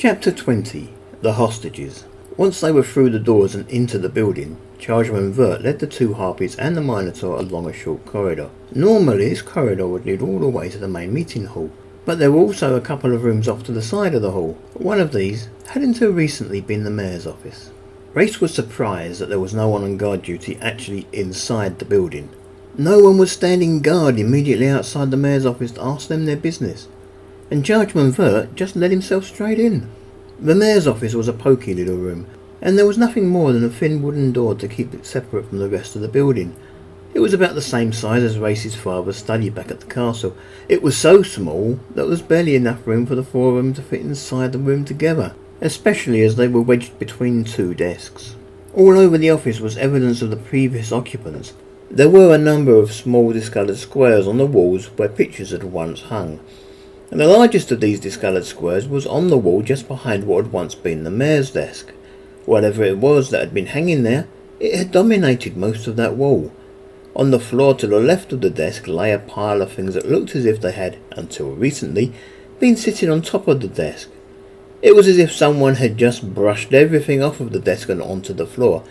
Chapter 20. The Hostages. Once they were through the doors and into the building, Shearman led the two harpies and the Minotaur along a short corridor. Normally this corridor would lead all the way to the main meeting hall, but there were also a couple of rooms off to the side of the hall. One of these had until recently been the mayor's office. Reyes was surprised that there was no one on guard duty actually inside the building. No one was standing guard immediately outside the mayor's office to ask them their business, and Shearman just let himself straight in. The mayor's office was a poky little room, and there was nothing more than a thin wooden door to keep it separate from the rest of the building. It was about the same size as Reyes' father's study back at the castle. It was so small that there was barely enough room for the four of them to fit inside the room together, especially as they were wedged between two desks. All over the office was evidence of the previous occupants. There were a number of small discoloured squares on the walls where pictures had once hung, and the largest of these discoloured squares was on the wall just behind what had once been the mayor's desk. Whatever it was that had been hanging there, it had dominated most of that wall. On the floor to the left of the desk lay a pile of things that looked as if they had, until recently, been sitting on top of the desk. It was as if someone had just brushed everything off of the desk and onto the floor.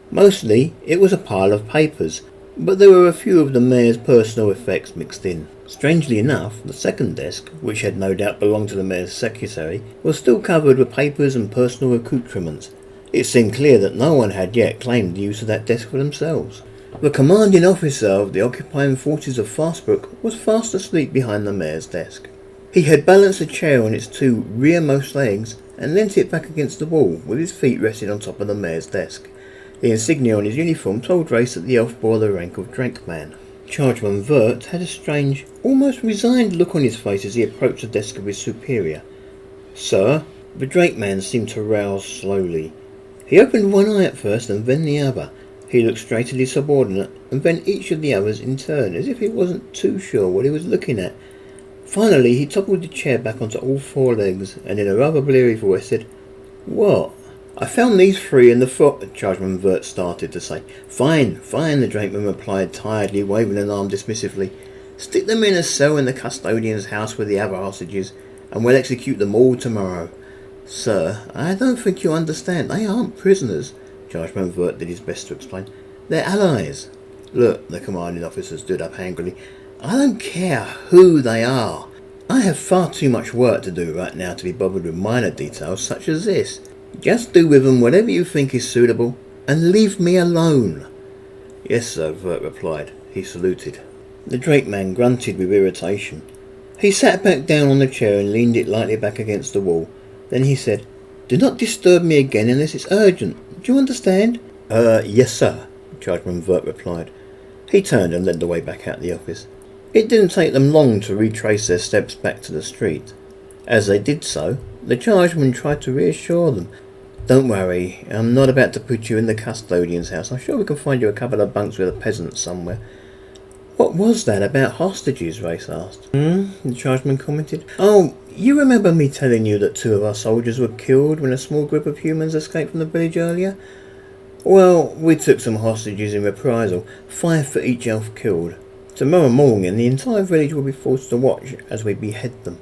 Mostly, it was a pile of papers, but there were a few of the mayor's personal effects mixed in. Strangely enough, the second desk, which had no doubt belonged to the mayor's secretary, was still covered with papers and personal accoutrements. It seemed clear that no one had yet claimed the use of that desk for themselves. The commanding officer of the occupying forces of Fastbrook was fast asleep behind the mayor's desk. He had balanced a chair on its two rearmost legs and leant it back against the wall, with his feet resting on top of the mayor's desk. The insignia on his uniform told Reyes that the elf bore the rank of Drakeman. Shearman had a strange, almost resigned look on his face as he approached the desk of his superior. "Sir?" The Drakeman seemed to rouse slowly. He opened one eye at first and then the other. He looked straight at his subordinate and then each of the others in turn, as if he wasn't too sure what he was looking at. Finally he toppled the chair back onto all four legs and in a rather bleary voice said, "What?" "I found these three in the Shearman started to say. Fine, the Drakeman replied tiredly, waving an arm dismissively. "Stick them in a cell in the custodian's house with the other hostages, and we'll execute them all tomorrow." "Sir, I don't think you understand. They aren't prisoners," Shearman did his best to explain. "They're allies." "Look," the commanding officer stood up angrily. "I don't care who they are. I have far too much work to do right now to be bothered with minor details such as this. Just do with them whatever you think is suitable, and leave me alone." "Yes, sir," Vert replied. He saluted. The Drakeman grunted with irritation. He sat back down on the chair and leaned it lightly back against the wall. Then he said, "Do not disturb me again unless it's urgent. Do you understand?" Yes, sir," Shearman replied. He turned and led the way back out the office. It didn't take them long to retrace their steps back to the street. As they did so, the chargeman tried to reassure them. "Don't worry, I'm not about to put you in the custodian's house. I'm sure we can find you a couple of bunks with a peasant somewhere." "What was that about hostages?" Reyes asked. The chargeman commented. "Oh, you remember me telling you that two of our soldiers were killed when a small group of humans escaped from the village earlier? Well, we took some hostages in reprisal, 5 for each elf killed. Tomorrow morning the entire village will be forced to watch as we behead them.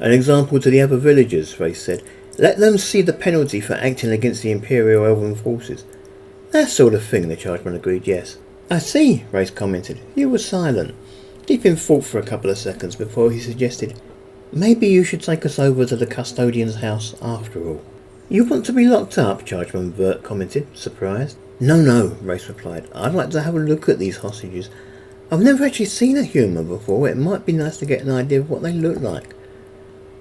An example to the other villagers," Reyes said. "Let them see the penalty for acting against the Imperial Elven forces." "That sort of thing," the chargeman agreed, "yes." "I see," Reyes commented. He was silent, deep in thought for a couple of seconds before he suggested, "Maybe you should take us over to the custodian's house after all." "You want to be locked up?" Shearman commented, surprised. No, Reyes replied. "I'd like to have a look at these hostages. I've never actually seen a human before. It might be nice to get an idea of what they look like.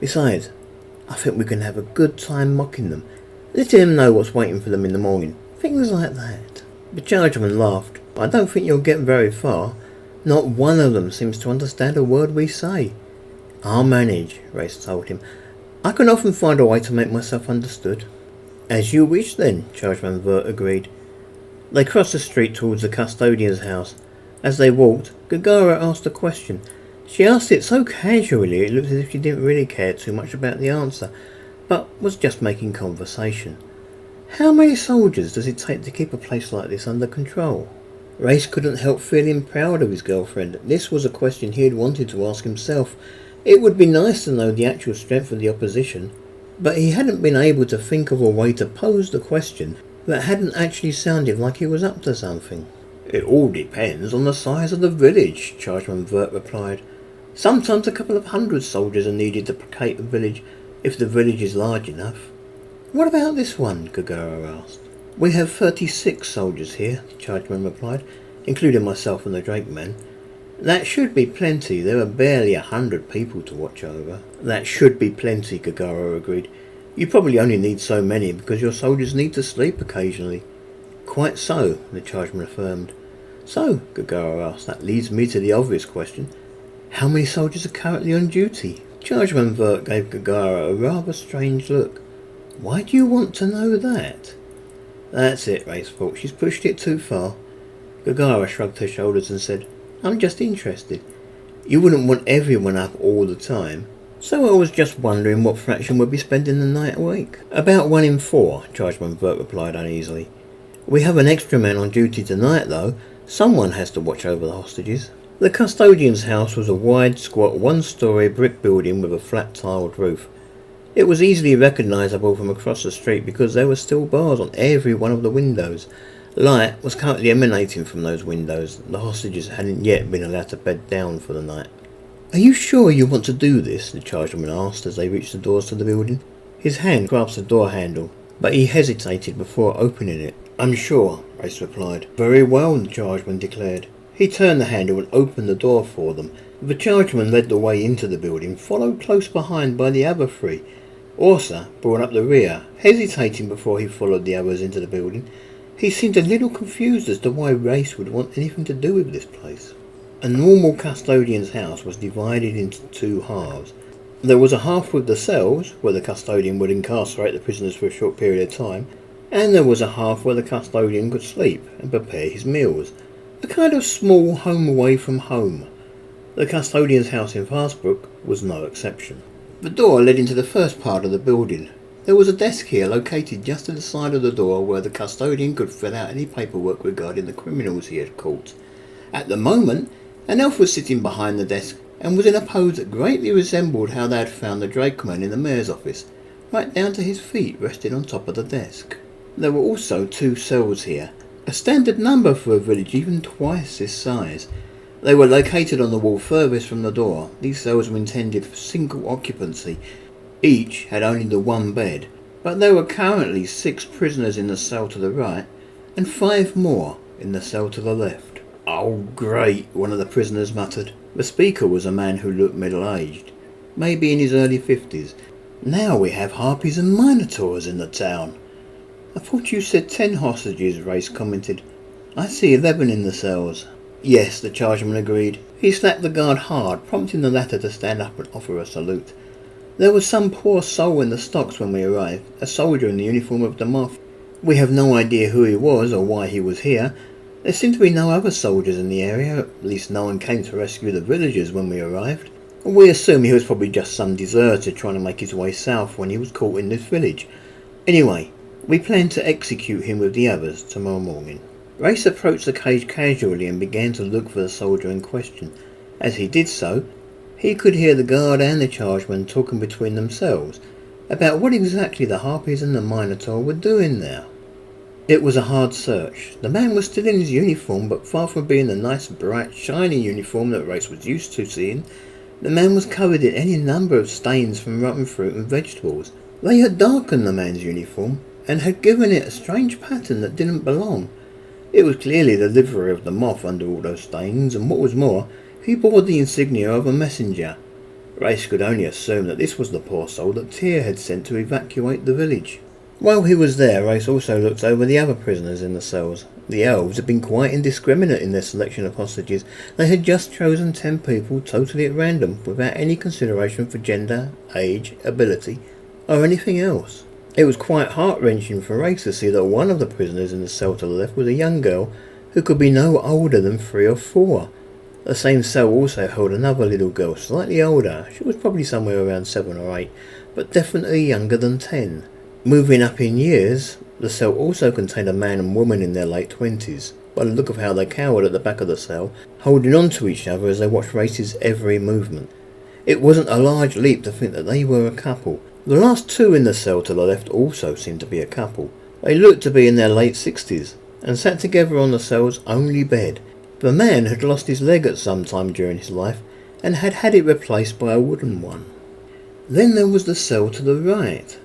Besides, I think we can have a good time mocking them, letting them know what's waiting for them in the morning. Things like that." The chargeman laughed. "I don't think you'll get very far. Not one of them seems to understand a word we say." "I'll manage," Reyes told him. "I can often find a way to make myself understood." "As you wish then," Shearman agreed. They crossed the street towards the custodian's house. As they walked, Gaggara asked a question. She asked it so casually it looked as if she didn't really care too much about the answer, but was just making conversation. "How many soldiers does it take to keep a place like this under control?" Reyes couldn't help feeling proud of his girlfriend. This was a question he had wanted to ask himself. It would be nice to know the actual strength of the opposition. but he hadn't been able to think of a way to pose the question that hadn't actually sounded like he was up to something. "It all depends on the size of the village," Chargeman Vert replied. "Sometimes a couple of 100 soldiers are needed to placate a village, if the village is large enough." "What about this one?" Gaggara asked. "We have 36 soldiers here," the Chargeman replied, "including myself and the Drake men." "That should be plenty. There are barely 100 people to watch over." "That should be plenty," Gaggara agreed. "You probably only need so many because your soldiers need to sleep occasionally." "Quite so," the Chargeman affirmed. "So," Gaggara asked, "that leads me to the obvious question. How many soldiers are currently on duty?" Chargeman Vert gave Gaggara a rather strange look. "Why do you want to know that?" "That's it," Reyes thought. "She's pushed it too far." Gaggara shrugged her shoulders and said, "I'm just interested. You wouldn't want everyone up all the time. So I was just wondering what fraction would be spending the night awake." "About 1 in 4, Chargeman Vert replied uneasily. "We have an extra man on duty tonight, though. Someone has to watch over the hostages." The custodian's house was a wide, squat, one-storey brick building with a flat-tiled roof. It was easily recognisable from across the street because there were still bars on every one of the windows. Light was currently emanating from those windows. The hostages hadn't yet been allowed to bed down for the night. "Are you sure you want to do this?" the chargeman asked as they reached the doors to the building. His hand grasped the door handle, but he hesitated before opening it. "I'm sure," Reyes replied. "Very well," the chargeman declared. He turned the handle and opened the door for them. The chargeman led the way into the building, followed close behind by the other three. Orsa brought up the rear, hesitating before he followed the others into the building. He seemed a little confused as to why Reyes would want anything to do with this place. A normal custodian's house was divided into 2 halves. There was a half with the cells, where the custodian would incarcerate the prisoners for a short period of time, and there was a half where the custodian could sleep and prepare his meals. A kind of small home away from home. The custodian's house in Fastbrook was no exception. The door led into the first part of the building. There was a desk here located just to the side of the door where the custodian could fill out any paperwork regarding the criminals he had caught. At the moment, an elf was sitting behind the desk and was in a pose that greatly resembled how they had found the drakeman in the mayor's office, right down to his feet resting on top of the desk. There were also 2 cells here, a standard number for a village even twice this size. They were located on the wall furthest from the door. These cells were intended for single occupancy. Each had only the 1 bed, but there were currently 6 prisoners in the cell to the right and 5 more in the cell to the left. "Oh, great," one of the prisoners muttered. The speaker was a man who looked middle-aged, maybe in his early 50s. "Now we have harpies and minotaurs in the town." "I thought you said 10 hostages," Reyes commented. "I see 11 in the cells." "Yes," the chargeman agreed. He slapped the guard hard, prompting the latter to stand up and offer a salute. "There was some poor soul in the stocks when we arrived, a soldier in the uniform of the moth. We have no idea who he was or why he was here. There seemed to be no other soldiers in the area, at least no one came to rescue the villagers when we arrived. We assume he was probably just some deserter trying to make his way south when he was caught in this village. Anyway, we plan to execute him with the others tomorrow morning." Reyes approached the cage casually and began to look for the soldier in question. As he did so, he could hear the guard and the chargeman talking between themselves about what exactly the harpies and the minotaur were doing there. It was a hard search. The man was still in his uniform, but far from being the nice, bright, shiny uniform that Reyes was used to seeing, the man was covered in any number of stains from rotten fruit and vegetables. They had darkened the man's uniform and had given it a strange pattern that didn't belong. It was clearly the livery of the moth under all those stains, and what was more, he bore the insignia of a messenger. Reyes could only assume that this was the poor soul that Tyr had sent to evacuate the village. While he was there, Reyes also looked over the other prisoners in the cells. The elves had been quite indiscriminate in their selection of hostages. They had just chosen 10 people totally at random, without any consideration for gender, age, ability, or anything else. It was quite heart-wrenching for Reyes to see that one of the prisoners in the cell to the left was a young girl who could be no older than 3 or 4. The same cell also held another little girl, slightly older. She was probably somewhere around 7 or 8, but definitely younger than 10. Moving up in years, the cell also contained a man and woman in their late 20s, by the look of how they cowered at the back of the cell, holding on to each other as they watched Reyes' every movement. It wasn't a large leap to think that they were a couple. The last two in the cell to the left also seemed to be a couple. They looked to be in their late 60s, and sat together on the cell's only bed. The man had lost his leg at some time during his life, and had had it replaced by a wooden one. Then there was the cell to the right.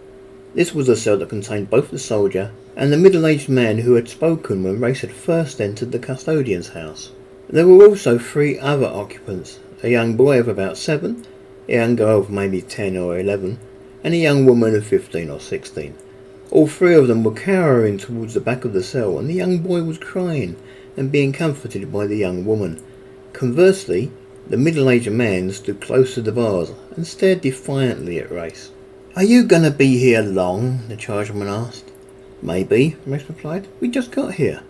This was the cell that contained both the soldier and the middle-aged man who had spoken when Reyes had first entered the custodian's house. There were also 3 other occupants, a young boy of about 7, a young girl of maybe 10 or 11, and a young woman of 15 or 16. All 3 of them were cowering towards the back of the cell, and the young boy was crying and being comforted by the young woman. Conversely, the middle-aged man stood close to the bars and stared defiantly at Reyes. "Are you going to be here long?" the chargeman asked. "Maybe," Reyes replied. "We just got here."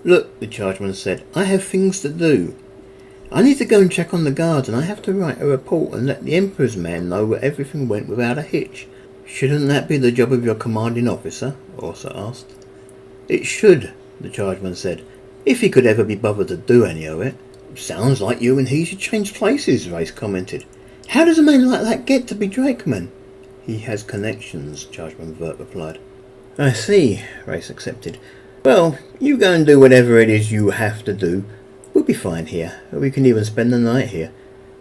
"Look," the chargeman said, "I have things to do. I need to go and check on the guards, and I have to write a report and let the Emperor's man know that everything went without a hitch." "Shouldn't that be the job of your commanding officer?" Orsa asked. "It should," the chargeman said, "if he could ever be bothered to do any of it." "Sounds like you and he should change places," Reyes commented. "How does a man like that get to be drakeman?" "He has connections," Chargeman Vert replied. "I see," Reyes accepted. "Well, you go and do whatever it is you have to do. We'll be fine here. We can even spend the night here."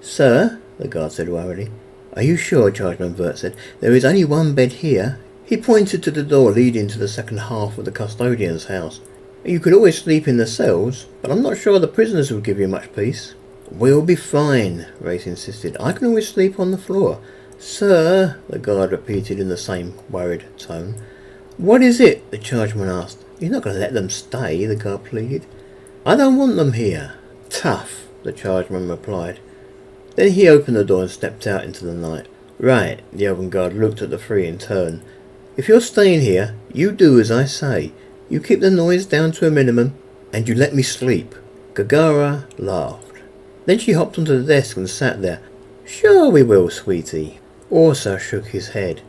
"Sir," the guard said worriedly. "Are you sure?" Chargeman Vert said. "There is only one bed here." He pointed to the door leading to the second half of the custodian's house. "You could always sleep in the cells, but I'm not sure the prisoners will give you much peace." "We'll be fine," Reyes insisted. "I can always sleep on the floor." "Sir," the guard repeated in the same worried tone. "What is it?" the chargeman asked. "You're not going to let them stay," the guard pleaded. "I don't want them here." "Tough," the chargeman replied. Then he opened the door and stepped out into the night. "Right," the elven guard looked at the 3 in turn. "If you're staying here, you do as I say. You keep the noise down to a minimum, and you let me sleep." Gaggara laughed. Then she hopped onto the desk and sat there. "Sure we will, sweetie." Orsa shook his head.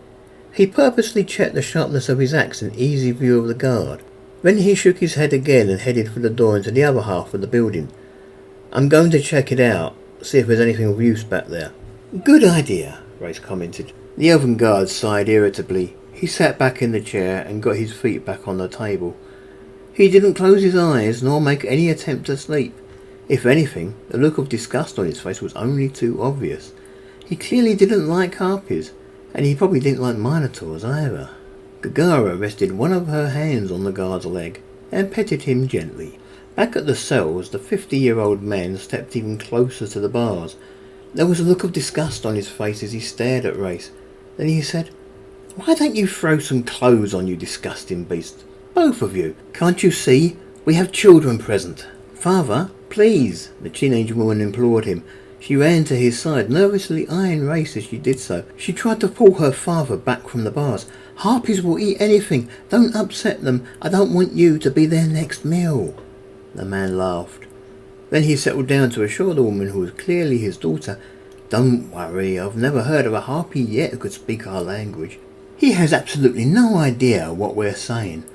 He purposely checked the sharpness of his axe in easy view of the guard. Then he shook his head again and headed for the door into the other half of the building. "I'm going to check it out, see if there's anything of use back there." "Good idea," Reyes commented. The elven guard sighed irritably. He sat back in the chair and got his feet back on the table. He didn't close his eyes nor make any attempt to sleep. If anything, the look of disgust on his face was only too obvious. He clearly didn't like harpies, and he probably didn't like minotaurs either. Gaggara rested one of her hands on the guard's leg and petted him gently. Back at the cells, the 50-year-old man stepped even closer to the bars. There was a look of disgust on his face as he stared at Reyes. Then he said, "Why don't you throw some clothes on, you disgusting beast? Both of you. Can't you see? We have children present." "Father, please," the teenage woman implored him. She ran to his side, nervously eyeing Reyes as she did so. She tried to pull her father back from the bars. "Harpies will eat anything. Don't upset them. I don't want you to be their next meal." The man laughed. Then he settled down to assure the woman, who was clearly his daughter, "Don't worry, I've never heard of a harpy yet who could speak our language. He has absolutely no idea what we're saying.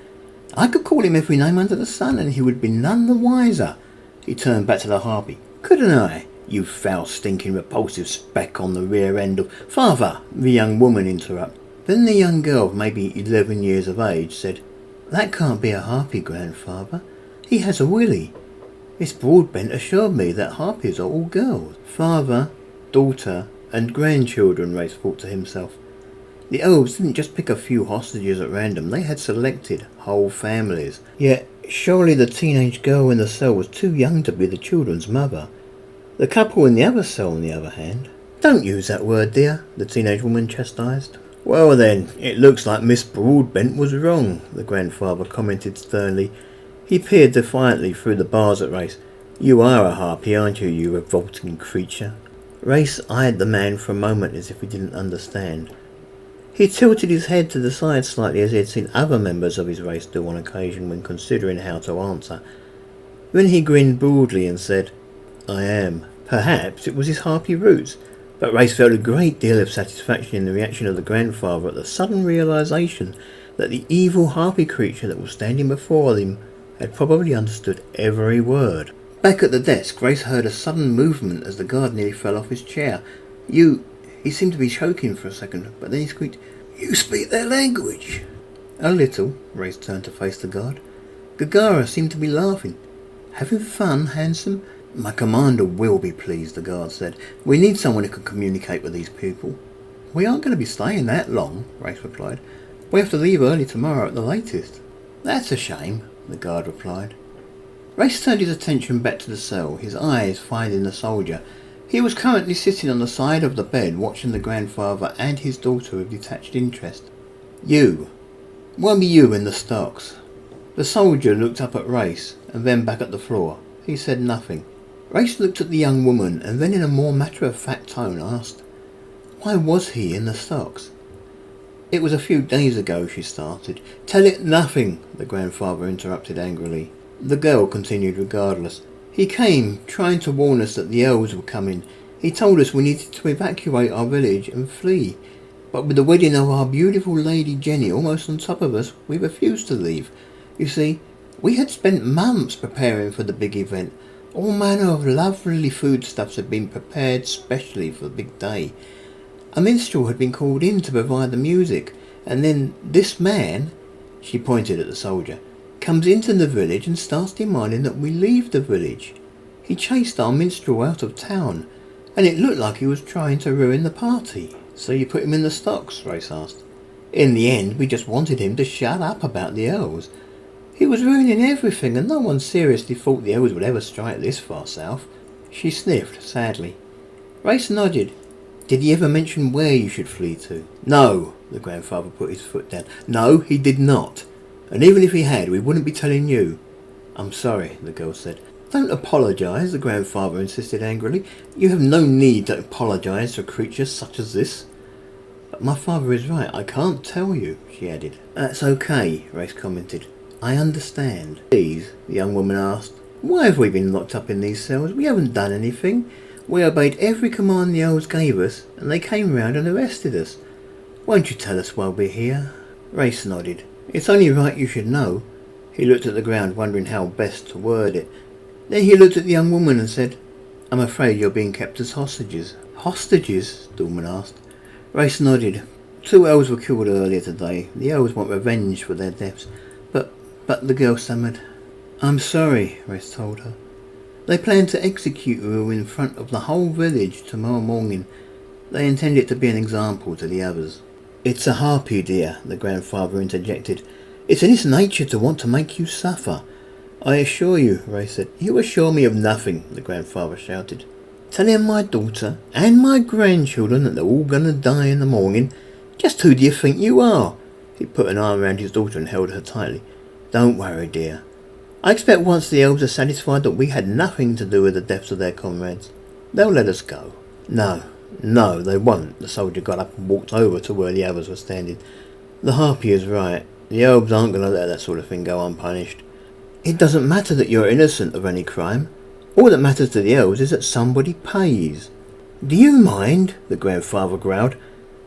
I could call him every name under the sun and he would be none the wiser." He turned back to the harpy. "Couldn't I? You foul, stinking, repulsive speck on the rear end of—" "Father," the young woman interrupted. Then the young girl, maybe 11 years of age, said, "That can't be a harpy, grandfather. He has a willy. Miss Broadbent assured me that harpies are all girls." Father, daughter, and grandchildren, Reyes thought to himself. The elves didn't just pick a few hostages at random, they had selected whole families. Yet, surely the teenage girl in the cell was too young to be the children's mother. The couple in the other cell, on the other hand— "Don't use that word, dear," the teenage woman chastised. "Well then, it looks like Miss Broadbent was wrong," the grandfather commented sternly. He peered defiantly through the bars at Reyes. "You are a harpy, aren't you, you revolting creature?" Reyes eyed the man for a moment as if he didn't understand. He tilted his head to the side slightly, as he had seen other members of his race do on occasion when considering how to answer. Then he grinned broadly and said, "I am." Perhaps it was his harpy roots, but Reyes felt a great deal of satisfaction in the reaction of the grandfather at the sudden realization that the evil harpy creature that was standing before him had probably understood every word. Back at the desk, Reyes heard a sudden movement as the guard nearly fell off his chair. He seemed to be choking for a second, but then he squeaked, You speak their language? A little. Reyes turned to face the guard. Gaggara seemed to be laughing. Having fun, handsome? My commander will be pleased, the guard said. We need someone who can communicate with these people. We aren't going to be staying that long, Reyes replied. We have to leave early tomorrow at the latest. That's a shame, the guard replied. Reyes turned his attention back to the cell, his eyes finding the soldier. He was currently sitting on the side of the bed watching the grandfather and his daughter with detached interest. You. Won't be you in the stocks. The soldier looked up at Reyes and then back at the floor. He said nothing. Reyes looked at the young woman and then in a more matter-of-fact tone asked, why was he in the stocks? It was a few days ago, she started. Tell it nothing, the grandfather interrupted angrily. The girl continued regardless. He came, trying to warn us that the elves were coming. He told us we needed to evacuate our village and flee. But with the wedding of our beautiful Lady Jenny almost on top of us, we refused to leave. You see, we had spent months preparing for the big event. All manner of lovely foodstuffs had been prepared specially for the big day. A minstrel had been called in to provide the music, and then this man, she pointed at the soldier, comes into the village and starts demanding that we leave the village. He chased our minstrel out of town, and it looked like he was trying to ruin the party. So you put him in the stocks? Reyes asked. In the end, we just wanted him to shut up about the elves. He was ruining everything, and no one seriously thought the elves would ever strike this far south. She sniffed sadly. Reyes nodded. Did he ever mention where you should flee to? No, the grandfather put his foot down. No, he did not. And even if he had, we wouldn't be telling you. I'm sorry, the girl said. Don't apologise, the grandfather insisted angrily. You have no need to apologise to creatures such as this. But my father is right, I can't tell you, she added. That's okay, Reyes commented. I understand. Please, the young woman asked. Why have we been locked up in these cells? We haven't done anything. We obeyed every command the elves gave us, and they came round and arrested us. Won't you tell us why we're here? Reyes nodded. It's only right you should know. He looked at the ground, wondering how best to word it. Then he looked at the young woman and said, I'm afraid you're being kept as hostages. Hostages? the woman asked. Reyes nodded. 2 elves were killed earlier today. The elves want revenge for their deaths. But the girl stammered. I'm sorry, Reyes told her. They plan to execute you in front of the whole village tomorrow morning. They intend it to be an example to the others. It's a harpy, dear, the grandfather interjected. It's in its nature to want to make you suffer. I assure you, Reyes said. You assure me of nothing, the grandfather shouted. Telling my daughter and my grandchildren that they're all going to die in the morning. Just who do you think you are? He put an arm around his daughter and held her tightly. Don't worry, dear. I expect once the elves are satisfied that we had nothing to do with the deaths of their comrades, they'll let us go. No, they won't. The soldier got up and walked over to where the others were standing. The harpy is right. The elves aren't going to let that sort of thing go unpunished. It doesn't matter that you're innocent of any crime. All that matters to the elves is that somebody pays. Do you mind? The grandfather growled.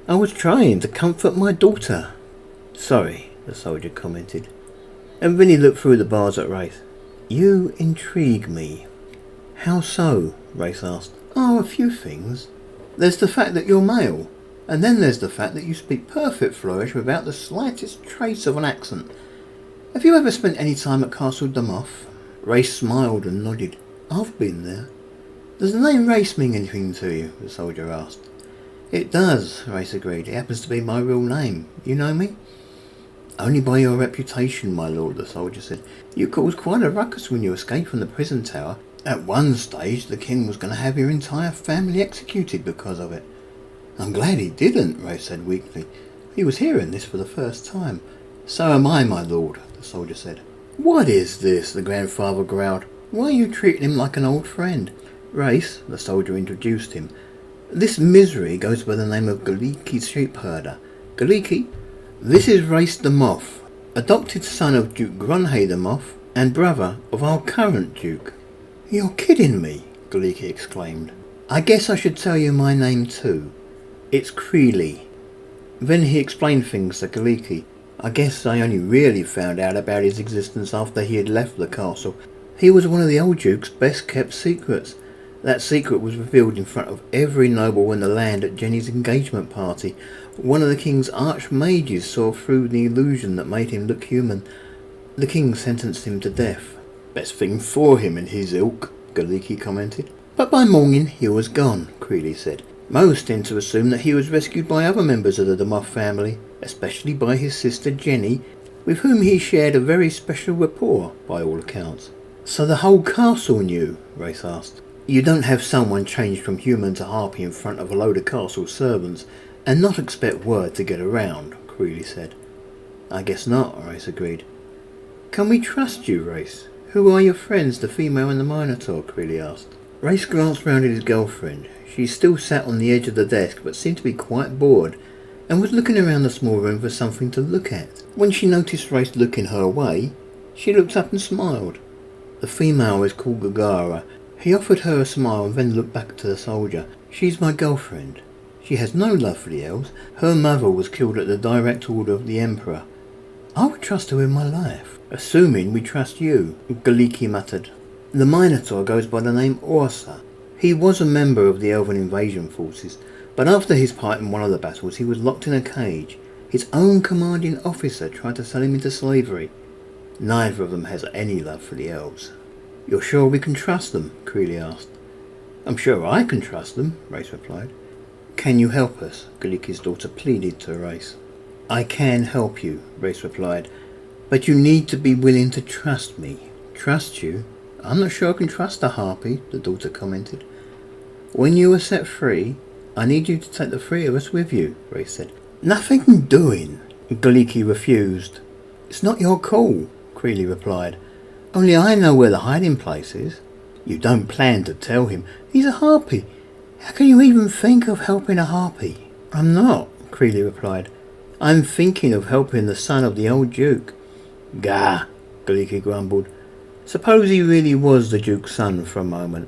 I was trying to comfort my daughter. Sorry, the soldier commented. And then he looked through the bars at Reyes. You intrigue me. How so? Reyes asked. Oh, a few things. There's the fact that you're male, and then there's the fact that you speak perfect flourish without the slightest trace of an accent. Have you ever spent any time at Castle Damoth? Reyes smiled and nodded. I've been there. Does the name Reyes mean anything to you? The soldier asked. It does, Reyes agreed. It happens to be my real name. You know me? Only by your reputation, my lord, the soldier said. You caused quite a ruckus when you escaped from the prison tower. At one stage, the king was going to have your entire family executed because of it. I'm glad he didn't, Reyes said weakly. He was hearing this for the first time. So am I, my lord, the soldier said. What is this? The grandfather growled. Why are you treating him like an old friend? Reyes, the soldier introduced him. This misery goes by the name of Galiki Sheepherder. Galiki? This is Reyes Damoth, adopted son of Duke Grunhay Damoth and brother of our current duke. You're kidding me, Galiki exclaimed. I guess I should tell you my name too. It's Creeley. Then he explained things to Galiki. I guess I only really found out about his existence after he had left the castle. He was one of the old duke's best kept secrets. That secret was revealed in front of every noble in the land at Jenny's engagement party. One of the king's archmages saw through the illusion that made him look human. The king sentenced him to death. Best thing for him and his ilk, Galiki commented. But by morning he was gone, Creeley said. Most tend to assume that he was rescued by other members of the Demoth family, especially by his sister Jenny, with whom he shared a very special rapport, by all accounts. So the whole castle knew? Reyes asked. You don't have someone changed from human to harpy in front of a load of castle servants and not expect word to get around, Creeley said. I guess not, Reyes agreed. Can we trust you, Reyes? Who are your friends, the female and the Minotaur? Creeley asked. Reyes glanced round at his girlfriend. She still sat on the edge of the desk but seemed to be quite bored and was looking around the small room for something to look at. When she noticed Reyes looking her way, she looked up and smiled. The female is called Gaggara. He offered her a smile and then looked back to the soldier. She's my girlfriend. She has no love for the elves. Her mother was killed at the direct order of the Emperor. I would trust her with my life. Assuming we trust you, Galiki muttered. The Minotaur goes by the name Orsa. He was a member of the Elven invasion forces, but after his part in one of the battles he was locked in a cage. His own commanding officer tried to sell him into slavery. Neither of them has any love for the elves. You're sure we can trust them? Creeley asked. I'm sure I can trust them, Reyes replied. Can you help us? Galiki's daughter pleaded to Reyes. I can help you, Reyes replied, but you need to be willing to trust me. Trust you? I'm not sure I can trust a harpy, the daughter commented. When you are set free, I need you to take the three of us with you, Reyes said. Nothing doing, Galiki refused. It's not your call, Creeley replied. Only I know where the hiding place is. You don't plan to tell him. He's a harpy. How can you even think of helping a harpy? I'm not, Creeley replied. I'm thinking of helping the son of the old Duke. Gah, Galiki grumbled. Suppose he really was the Duke's son for a moment.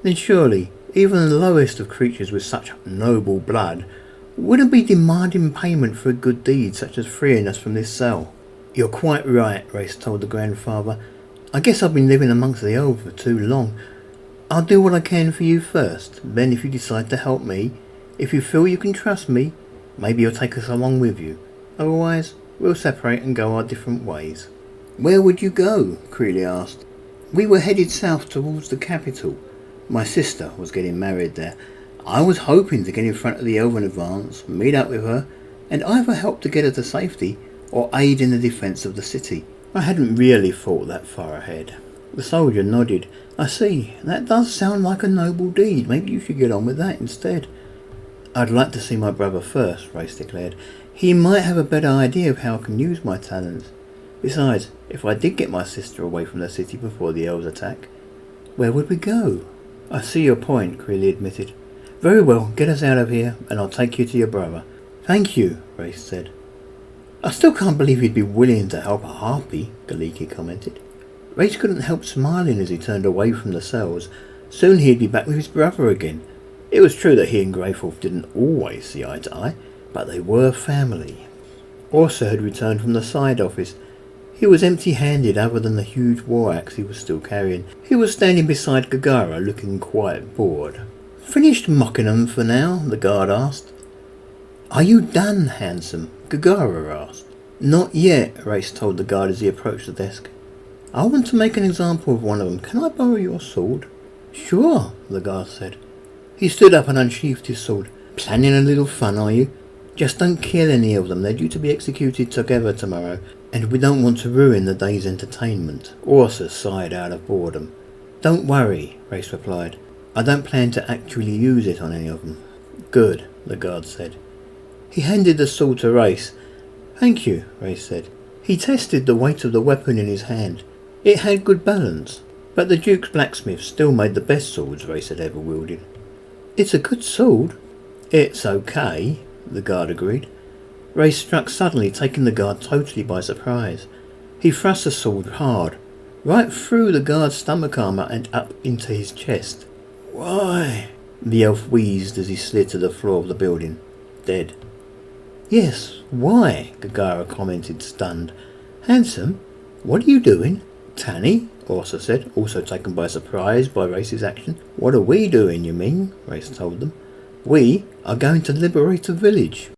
Then surely, even the lowest of creatures with such noble blood wouldn't be demanding payment for a good deed such as freeing us from this cell. You're quite right, Reyes told the grandfather. I guess I've been living amongst the elves for too long. I'll do what I can for you first. Then if you decide to help me, if you feel you can trust me, maybe you'll take us along with you. Otherwise, we'll separate and go our different ways. Where would you go? Creeley asked. We were headed south towards the capital. My sister was getting married there. I was hoping to get in front of the Elven advance, meet up with her, and either help to get her to safety or aid in the defence of the city. I hadn't really thought that far ahead. The soldier nodded. I see. That does sound like a noble deed. Maybe you should get on with that instead. I'd like to see my brother first, Reyes declared. He might have a better idea of how I can use my talents. Besides, if I did get my sister away from the city before the elves attack, where would we go? I see your point, Creeley admitted. Very well, get us out of here, and I'll take you to your brother. Thank you, Reyes said. I still can't believe he'd be willing to help a harpy, Galiki commented. Reyes couldn't help smiling as he turned away from the cells. Soon he'd be back with his brother again. It was true that he and Greyforth didn't always see eye to eye, but they were family. Orsa had returned from the side office. He was empty-handed other than the huge war axe he was still carrying. He was standing beside Gaggara looking quite bored. Finished mocking them for now? The guard asked. Are you done, handsome? Gaggara asked. Not yet, Reyes told the guard as he approached the desk. I want to make an example of one of them. Can I borrow your sword? Sure, the guard said. He stood up and unsheathed his sword. Planning a little fun, are you? Just don't kill any of them. They're due to be executed together tomorrow, and we don't want to ruin the day's entertainment. Orsa sighed out of boredom. Don't worry, Reyes replied. I don't plan to actually use it on any of them. Good, the guard said. He handed the sword to Reyes. Thank you, Reyes said. He tested the weight of the weapon in his hand. It had good balance, but the Duke's blacksmith still made the best swords Reyes had ever wielded. It's a good sword. It's okay, the guard agreed. Reyes struck suddenly, taking the guard totally by surprise. He thrust the sword hard, right through the guard's stomach armour and up into his chest. Why? The elf wheezed as he slid to the floor of the building. Dead. Yes, why? Gaggara commented, stunned. Handsome, what are you doing? Tanny, Orsa said, also taken by surprise by Reyes' action. What are we doing, you mean? Reyes told them. We are going to liberate a village.